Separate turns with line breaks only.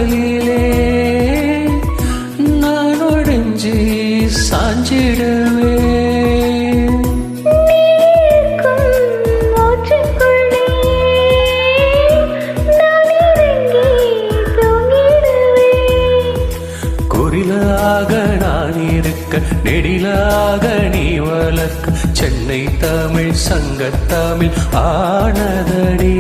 காதலிலே நான் ஒழிஞ்சி சாஞ்சிடவே குறிலாக நான் இருக்க நெடிலாக நீ வளர்க்க சென்னை தமிழ் சங்கத்தமிழ் ஆனதடி.